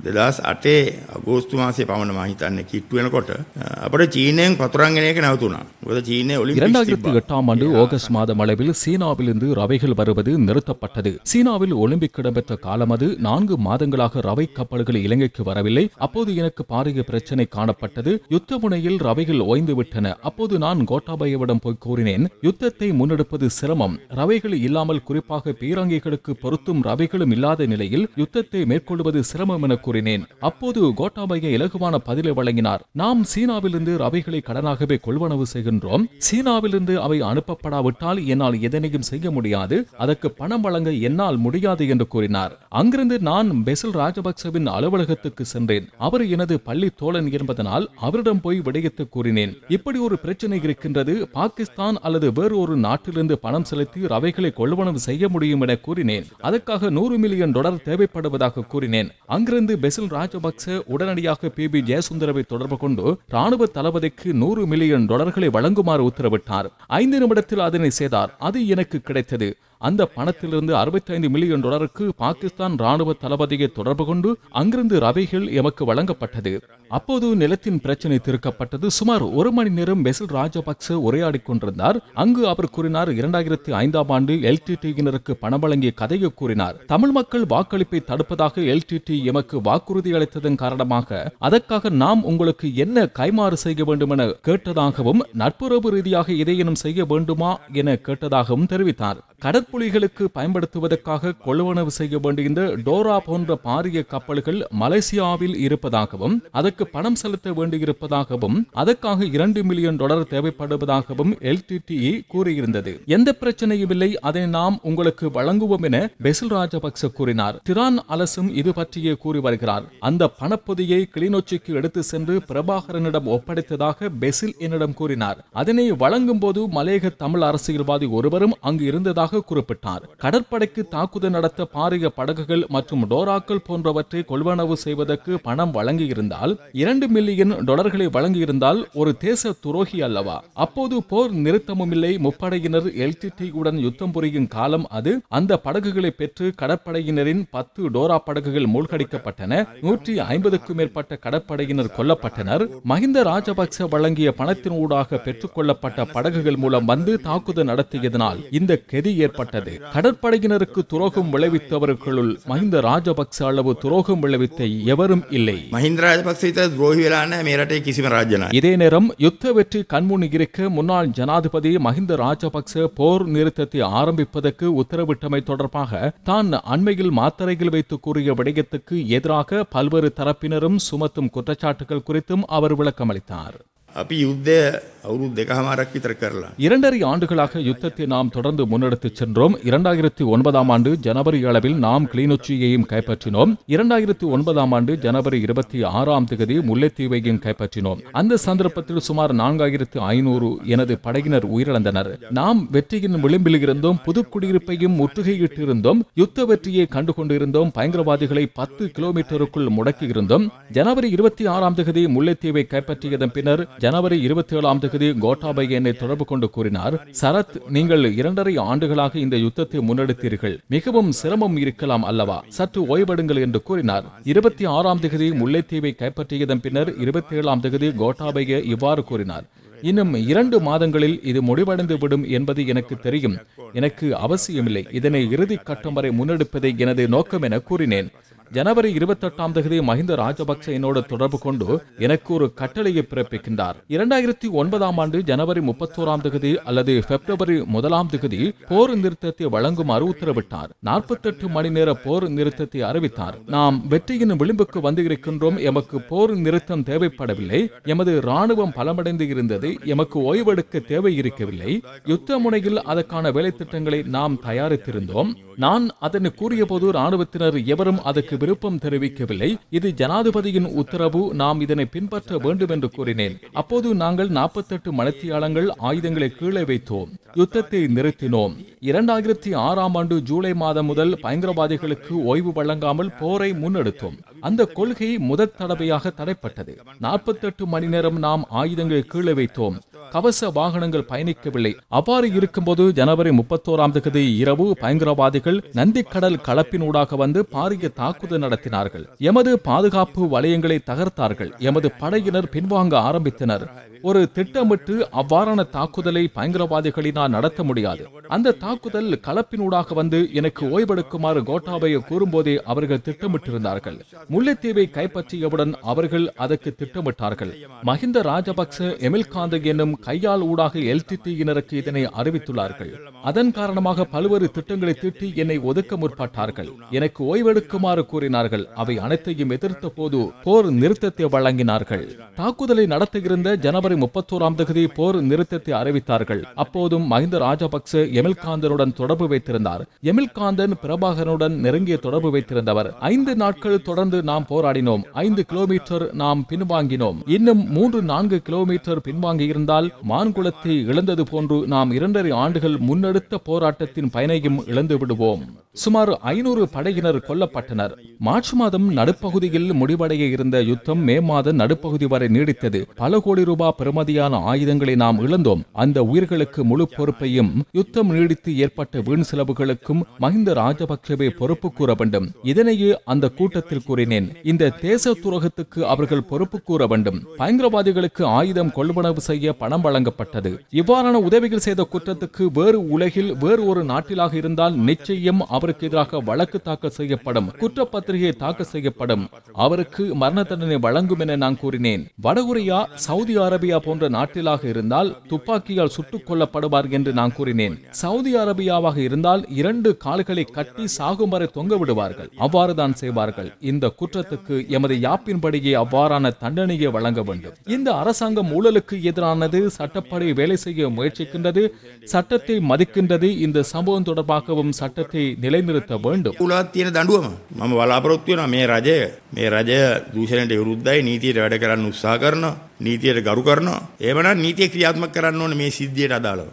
2008 අගෝස්තු මාසයේ පමණ මම හිතන්නේ කිට්ටු වෙනකොට අපිට චීනයෙන් පතුරන් එන එක නැවතුණා. මොකද චීනයේ ඔලිම්පික්ස් 2008 ஆண்டு ஆகஸ்ட் மாதம் அளவில் சீனாவிலிருந்து ரவைகள் வருவது நிறுத்தப்பட்டது. சீனாவில் ஒலிம்பிக் இடம்பெற்ற காலம் அது. 4 மாதங்களாக ரவை கப்பல்கள் இலங்கைக்கு வரவில்லை. அப்போது எனக்கு பாரிய பிரச்சனை காணப்பட்டது. யுத்த முனையில் ரவைகள் ஓய்ந்து விட்டன. அப்போது நான் கோட்டாபயவிடம் போய் கூறினேன், யுத்தத்தை முன்னெடுப்பது சிரமம். ரவைகள் இல்லாமல், குறிப்பாக பீரங்கிகளுக்கு பொருத்தும் ரவைகளும் இல்லாத நிலையில் யுத்தத்தை மேற்கொள்வது சிரமம் என கூறினேன். அப்போது கோட்டாபய இலகுவான பதிலை வழங்கினார். நாம் சீனாவிலிருந்து ரவைகளை கடனாகவே கொள்வனவு செய்கின்றோம். சீனாவிலிருந்து அவை அனுப்பப்படாவிட்டால் என்னால் எதனையும் செய்ய முடியாது. அதற்கு பணம் வழங்க என்னால் முடியாது என்று கூறினார். அங்கிருந்து நான் பெசில் ராஜபக்சவின் அலுவலகத்துக்கு சென்றேன். அவர் எனது பள்ளி தோழன் என்பதனால் அவரிடம் போய் விடயத்தை கூறினேன். இப்படி ஒரு பிரச்சனை இருக்கின்றது. பாகிஸ்தான் அல்லது வேறு ஒரு நாட்டிலிருந்து பணம் செலுத்தி ரவைகளை கொள்வனவு செய்ய முடியும் என கூறினேன். அதற்காக $100 மில்லியன் தேவைப்படுவதாக கூறினேன். அங்கிருந்து பெசில் ராஜபக்ச உடனடியாக பிபி ஜெயசுந்தரவை தொடர்பு கொண்டு ராணுவ தளபதிக்கு $100 மில்லியன் வழங்குமாறு உத்தரவிட்டார். 5 நிமிடத்தில் அதனை செய்தார். அது எனக்கு கிடைத்தது. அந்த பணத்திலிருந்து $65 மில்லியன் பாகிஸ்தான் ராணுவ தளபதியை தொடர்பு கொண்டு அங்கிருந்து ரவைகள் எமக்கு வழங்கப்பட்டது. அப்போது நிலத்தின் பிரச்சனை தீர்க்கப்பட்டது. சுமார் 1 மணி நேரம் பெசில் ராஜபக்ச உரையாடிக் கொண்டிருந்தார். அங்கு அவர் கூறினார், 2005 ஆண்டு எல்டிடியினருக்கு பணம் வழங்கிய கதையை கூறினார். தமிழ் மக்கள் வாக்களிப்பை தடுப்பதாக எல்டிடி எமக்கு வாக்குறுதி அளித்ததன் காரணமாக அதற்காக நாம் உங்களுக்கு என்ன கைமாறு செய்ய வேண்டும் என கேட்டதாகவும், நட்புறவு ரீதியாக இதையேனும் செய்ய வேண்டுமா என கேட்டதாகவும் தெரிவித்தார். கடற்புலிகளுக்கு பயன்படுத்துவதற்காக கொள்வனவு செய்ய வேண்டிய இந்த டோரா போன்ற பாரிய கப்பல்கள் மலேசியாவில் இருப்பதாகவும், அதற்கு பணம் செலுத்த வேண்டியிருப்பதாகவும், அதற்காக $2 மில்லியன் தேவைப்படுவதாகவும் எல்டிடிஇ கூறியிருந்தது. எந்த பிரச்சனையும் இல்லை, அதை நாம் உங்களுக்கு வழங்குவோம் என பெசில் ராஜபக்ச கூறினார். திரான் அலசும் இது பற்றியே கூறி வருகிறார். அந்த பணப்பொதியை கிளிநொச்சிக்கு எடுத்து சென்று பிரபாகரனிடம் ஒப்படைத்ததாக பெசில் என்னிடம் கூறினார். அதனை வழங்கும் போது மலேக தமிழ் அரசியல்வாதி ஒருவரும் அங்கு இருந்ததாக குறிப்பிட்டார். கடற்படைக்கு தாக்குதல் நடத்த பாரிய படகுகள் மற்றும் டோராக்கள் போன்றவற்றை கொள்வனவு செய்வதற்கு பணம் வழங்கியிருந்தால், $2 மில்லியன் வழங்கியிருந்தால் ஒரு தேச துரோகி அல்லவா? அப்போது போர் நிறுத்தமும் இல்லை. முப்படையினர் எல்டிடியுடன் யுத்தம் புரியும் காலம் அது. அந்த படகுகளை பெற்று கடற்படையினரின் 10 டோரா படகுகள் மூழ்கடிக்கப்பட்டன. 150க்கும் மேற்பட்ட கடற்படையினர் கொல்லப்பட்டனர். மஹிந்த ராஜபக்ச வழங்கிய பணத்தின் ஊடாக பெற்றுக் கொள்ளப்பட்ட படகுகள் மூலம் வந்து தாக்குதல் நடத்தியதனால் இந்த கெதி ஏற்பட்டது. கடற்படையினருக்கு துரோகம் விளைவித்தவர்களுள் மஹிந்த ராஜபக்ச அளவு துரோகம் விளைவித்த எவரும் இல்லை. மஹிந்த ராஜபக்ச துரோகி වෙලා නැහැ මේ රටේ කිසිම රාජ්‍ය නායකයෙක්. இதே நேரம் யுத்த வெற்றி கண்முன் இருக்க முன்னாள் ஜனாதிபதி மஹிந்த ராஜபக்ச போர் நிறுத்தத்தை ஆரம்பிப்பதற்கு உத்தரவிட்டமை தொடர்பாக தான் அண்மையில் மாத்தறையில் வைத்து கூறிய விடயத்துக்கு எதிராக பல்வேறு தரப்பினரும் சுமத்தும் குற்றச்சாட்டுகள் குறித்தும் அவர் விளக்கமளித்தார். අපි යුද්ධය අවුරුදු 2.5ක් විතර කරලා 2.5 ஆண்டுகளாக யுத்தத்தை நாம் தொடர்ந்து முன்னெடுத்துச் சென்றோம். 2009 ஆண்டு ஜனவரி அளவில் நாம் கிளிநொச்சியையும் கைப்பற்றினோம். 2009 ஆண்டு ஜனவரி 26 முல்லைத்தீவையும் கைப்பற்றினோம். அந்த சந்தர்ப்பத்தில் சுமார் 4500 எனது படையினர் உயிரிழந்தனர். நாம் வெற்றியின் விளிம்பில் இருந்தோம். புதுக்குடியிருப்பையும் முற்றுகையிட்டு இருந்தோம். யுத்த வெற்றியை கண்டுகொண்டிருந்தோம். பயங்கரவாதிகளை 10 கிலோமீட்டருக்குள் முடக்கி இருந்தோம். ஜனவரி 26 முல்லைத்தீவை கைப்பற்றியதன் பின்னர் ஜனவரி 27 கோட்டாபய என்னை தொடர்பு கொண்டு கூறினார், சரத், நீங்கள் 2.5 ஆண்டுகளாக இந்த யுத்தத்தை முன்னெடுத்தீர்கள். மிகவும் சிரமம் இருக்கலாம் அல்லவா? சற்று ஓய்வெடுங்கள் என்று கூறினார். 26 முல்லைத்தீவை கைப்பற்றியதன் பின்னர் 27 கோட்டாபய இவ்வாறு கூறினார், இன்னும் 2 மாதங்களில் இது முடிவடைந்து விடும் என்பது எனக்கு தெரியும். எனக்கு அவசியமில்லை. இதனை இறுதி கட்டம் வரை முன்னெடுப்பதை எனது நோக்கம் என கூறினேன். ஜனவரி 28 மஹிந்த ராஜபக்ச என்னோடு தொடர்பு கொண்டு எனக்கு ஒரு கட்டளையை பிறப்பிக்கின்றார். 2009 ஆண்டு ஜனவரி 31 அல்லது பிப்ரவரி 1 போர் நிறுத்தத்தை வழங்குமாறு உத்தரவிட்டார். 48 மணி நேர போர் நிறுத்தத்தை அறிவித்தார். நாம் வெற்றியின் விளிம்புக்கு வந்து இருக்கின்றோம். எமக்கு போர் நிறுத்தம் தேவைப்படவில்லை. எமது ராணுவம் பலமடைந்து இருந்தது. எமக்கு ஓய்வெடுக்க தேவை இருக்கவில்லை. யுத்த முனையில் அதற்கான வேலை திட்டங்களை நாம் தயாரித்திருந்தோம். நான் அதனை கூறிய போது ராணுவத்தினர் எவரும் அதற்கு விருப்பம் தெரிவிக்கவில்லை. இது ஜனாதிபதியின் உத்தரவு. நாம் இதனை பின்பற்ற வேண்டும் என்று கூறினேன். அப்போது நாங்கள் 48 மணித்தியாலங்கள் ஆயுதங்களை கீழே வைத்தோம். யுத்தத்தை நிறுத்தினோம். 2006 ஆண்டு ஜூலை மாதம் முதல் பயங்கரவாதிகளுக்கு ஓய்வு வழங்காமல் போரை முன்னெடுத்தோம். அந்த கொள்கை முதல் தடவையாக தடைப்பட்டது. 48 மணி நேரம் நாம் ஆயுதங்களை கீழே வைத்தோம். கவச வாகனங்கள் பயணிக்கவில்லை. அவ்வாறு இருக்கும்போது ஜனவரி 31ஆம் தேதி இரவு பயங்கரவாதிகள் நந்திக்கடல் களப்பினூடாக வந்து பாரிய தாக்குதல் நடத்தினார்கள். எமது பாதுகாப்பு வலயங்களை தகர்த்தார்கள். எமது படையினர் பின்வாங்க ஆரம்பித்தனர். ஒரு திட்டமிட்டு அவ்வாறான தாக்குதலை பயங்கரவாதிகளினால் நடத்த முடியாது. அந்த தாக்குதல் களப்பினூடாக வந்து எனக்கு ஓய்வெடுக்குமாறு கோட்டாபய கூறும்போதே அவர்கள் திட்டமிட்டிருந்தார்கள். முல்லைத்தீவை கைப்பற்றியவுடன் அவர்கள் அதற்கு திட்டமிட்டார்கள். மஹிந்த ராஜபக்ச எமில்காந்த என்னும் கையால் ஊடாக எல்டிடியினருக்கு இதனை அறிவித்துள்ளார்கள். அதன் காரணமாக பல்வேறு திட்டங்களை தீட்டி என்னை ஒதுக்க முற்பட்டார்கள். எனக்கு ஓய்வெடுக்குமாறு கூறினார்கள். அவை அனைத்தையும் எதிர்த்த போது போர் நிறுத்தத்தை வழங்கினார்கள். தாக்குதலை நடத்தியிருந்த ஜனவரி 31ஆம் தேதி போர் நிறுத்தத்தை அறிவித்தார்கள். அப்போதும் மஹிந்த ராஜபக்ச எமில்காந்தனுடன் தொடர்பு வைத்திருந்தார். எமில்காந்தன் பிரபாகரனுடன் நெருங்கிய தொடர்பு வைத்திருந்தவர். 5 நாட்கள் தொடர்ந்து நாம் போராடினோம். 5 கிலோமீட்டர் நாம் பின்வாங்கினோம். இன்னும் 3-4 கிலோமீட்டர் பின்வாங்கி இருந்தால் மான்குளத்தை இழந்தது போன்று நாம் 2.5 ஆண்டுகள் முன்னெடுத்த போராட்டத்தின் பயனையும் இழந்து விடுவோம். சுமார் 500 படையினர் கொல்லப்பட்டனர். மார்ச் மாதம் நடுப்பகுதியில் முடிவடைய இருந்த யுத்தம் மே மாத நடுப்பகுதி வரை நீடித்தது. பல கோடி ரூபாய் பெறுமதியான ஆயுதங்களை நாம் இழந்தோம். அந்த உயிர்களுக்கு முழு பொறுப்பையும் யுத்தம் நீடித்து ஏற்பட்ட வீண் செலவுகளுக்கும் மஹிந்த ராஜபக்சவே பொறுப்பு கூற வேண்டும். இதனையே அந்த கூட்டத்தில் கூறினேன். இந்த தேச துரோகத்துக்கு அவர்கள் பொறுப்பு கூற வேண்டும். பயங்கரவாதிகளுக்கு ஆயுதம் கொள்வனவு செய்ய பணம் வழங்கப்பட்டது. இவ்வாறான உதவிகள் செய்த குற்றத்துக்கு வேறு உலகில் வேறு ஒரு நாட்டிலாக இருந்தால் நிச்சயம் அவருக்கு எதிராக வழக்கு தாக்கல் செய்யப்படும். குற்றப்பத்திரிகை தாக்கல் செய்யப்படும். அவருக்கு மரண தண்டனை வழங்கும் என நான் கூறினேன். வடகொரியா, சவுதி அரேபியா போன்ற நாட்டிலாக இருந்தால் துப்பாக்கியால் சுட்டுக் கொல்லப்படுவார் என்று நான் கூறினேன். சவுதி அரேபியாவாக இருந்தால் 2 கால்களை கட்டி சாகும் வரை தொங்க விடுவார்கள். அவ்வாறுதான் செய்வார்கள். இந்த குற்றத்துக்கு எமது யாப்பின்படியே அவ்வாறான தண்டனையை வழங்க வேண்டும். இந்த அரசாங்கம் ஊழலுக்கு எதிரானது. சட்டப்படி வேலை செய்ய முயற்சிக்கின்றது. சட்டத்தை மதிக்கின்றது. இந்த சம்பவம் தொடர்பாகவும் சட்டத்தை நிலைநிறுத்த வேண்டும். උලාත් තියෙන දඬුවම මම බලාපොරොත්තු වෙනවා මේ රජය දූෂණයට විරුද්ධයි, නීතියට වැඩ කරන්න උත්සාහ කරනවා, නීතියට ගරු කරනවා. එහෙමනම් නීතිය ක්‍රියාත්මක කරන්න ඕනේ මේ සිද්ධියට අදාළව.